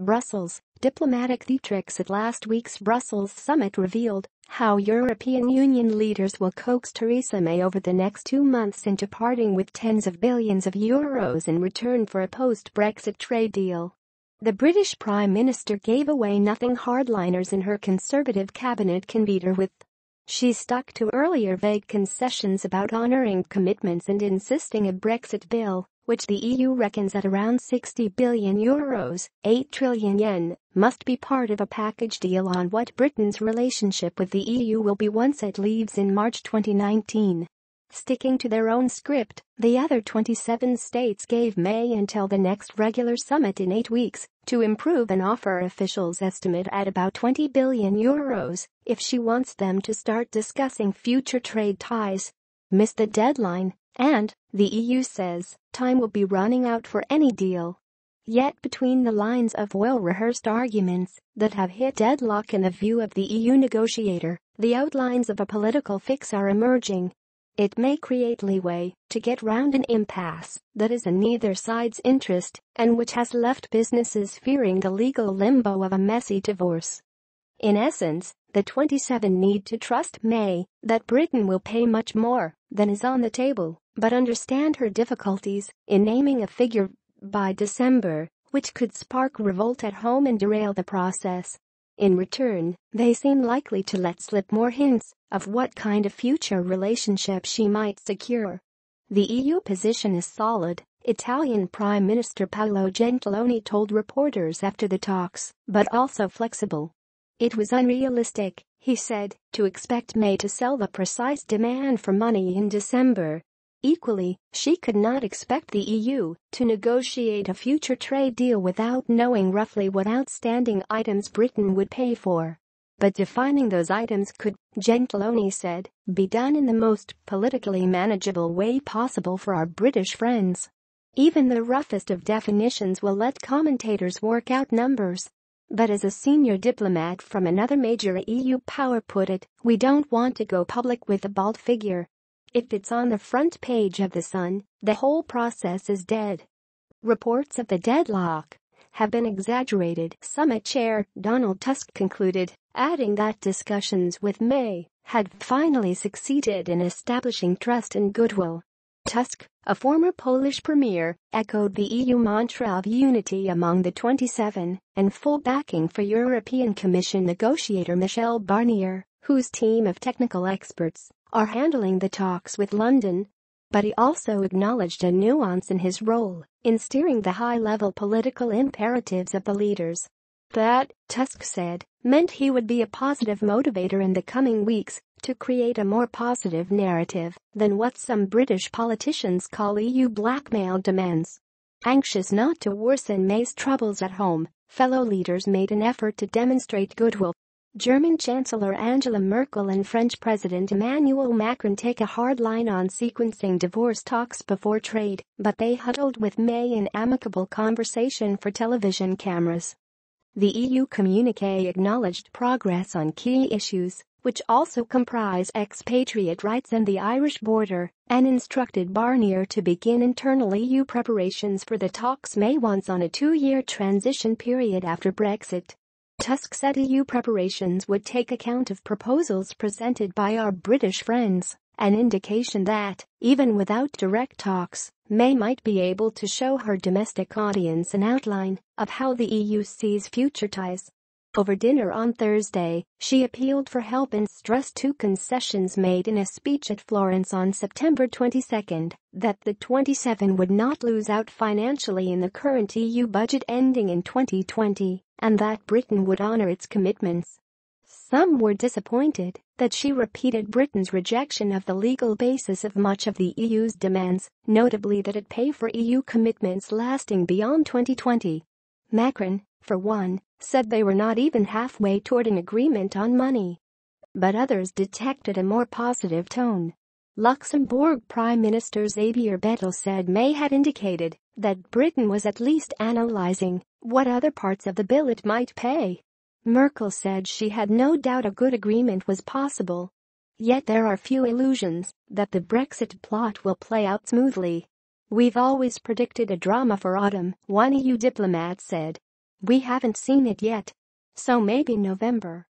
Brussels. Diplomatic theatrics at last week's Brussels summit revealed how European Union leaders will coax Theresa May over the next 2 months into parting with tens of billions of euros in return for a post-Brexit trade deal. The British Prime Minister gave away nothing hardliners in her Conservative cabinet can beat her with. She stuck to earlier vague concessions about honouring commitments and insisting a Brexit bill, which the EU reckons at around 60 billion euros, 8 trillion yen, must be part of a package deal on what Britain's relationship with the EU will be once it leaves in March 2019. Sticking to their own script, the other 27 states gave May until the next regular summit in 8 weeks to improve an offer officials estimate at about 20 billion euros if she wants them to start discussing future trade ties. Miss the deadline, and, the EU says, time will be running out for any deal. Yet between the lines of well-rehearsed arguments that have hit deadlock in the view of the EU negotiator, the outlines of a political fix are emerging. It may create leeway to get round an impasse that is in neither side's interest and which has left businesses fearing the legal limbo of a messy divorce. In essence, the 27 need to trust May that Britain will pay much more than is on the table, but understand her difficulties in naming a figure by December, which could spark revolt at home and derail the process. In return, they seem likely to let slip more hints of what kind of future relationship she might secure. The EU position is solid, Italian Prime Minister Paolo Gentiloni told reporters after the talks, but also flexible. It was unrealistic, he said, to expect May to sell the precise demand for money in December. Equally, she could not expect the EU to negotiate a future trade deal without knowing roughly what outstanding items Britain would pay for. But defining those items could, Gentiloni said, be done in the most politically manageable way possible for our British friends. Even the roughest of definitions will let commentators work out numbers. But as a senior diplomat from another major EU power put it, we don't want to go public with a bald figure. If it's on the front page of The Sun, the whole process is dead. Reports of the deadlock have been exaggerated, Summit Chair Donald Tusk concluded, adding that discussions with May had finally succeeded in establishing trust and goodwill. Tusk, a former Polish premier, echoed the EU mantra of unity among the 27 and full backing for European Commission negotiator Michel Barnier, whose team of technical experts are handling the talks with London. But he also acknowledged a nuance in his role in steering the high-level political imperatives of the leaders. That, Tusk said, meant he would be a positive motivator in the coming weeks to create a more positive narrative than what some British politicians call EU blackmail demands. Anxious not to worsen May's troubles at home, fellow leaders made an effort to demonstrate goodwill. German Chancellor Angela Merkel and French President Emmanuel Macron take a hard line on sequencing divorce talks before trade, but they huddled with May in amicable conversation for television cameras. The EU communiqué acknowledged progress on key issues, which also comprise expatriate rights and the Irish border, and instructed Barnier to begin internal EU preparations for the talks May wants on a 2-year transition period after Brexit. Tusk said EU preparations would take account of proposals presented by our British friends, an indication that, even without direct talks, May might be able to show her domestic audience an outline of how the EU sees future ties. Over dinner on Thursday, she appealed for help and stressed 2 concessions made in a speech at Florence on September 22, that the 27 would not lose out financially in the current EU budget ending in 2020, and that Britain would honor its commitments. Some were disappointed that she repeated Britain's rejection of the legal basis of much of the EU's demands, notably that it pay for EU commitments lasting beyond 2020. Macron, for one, said they were not even halfway toward an agreement on money. But others detected a more positive tone. Luxembourg Prime Minister Xavier Bettel said May had indicated that Britain was at least analyzing what other parts of the bill it might pay. Merkel said she had no doubt a good agreement was possible. Yet there are few illusions that the Brexit plot will play out smoothly. We've always predicted a drama for autumn, one EU diplomat said. We haven't seen it yet. So maybe November.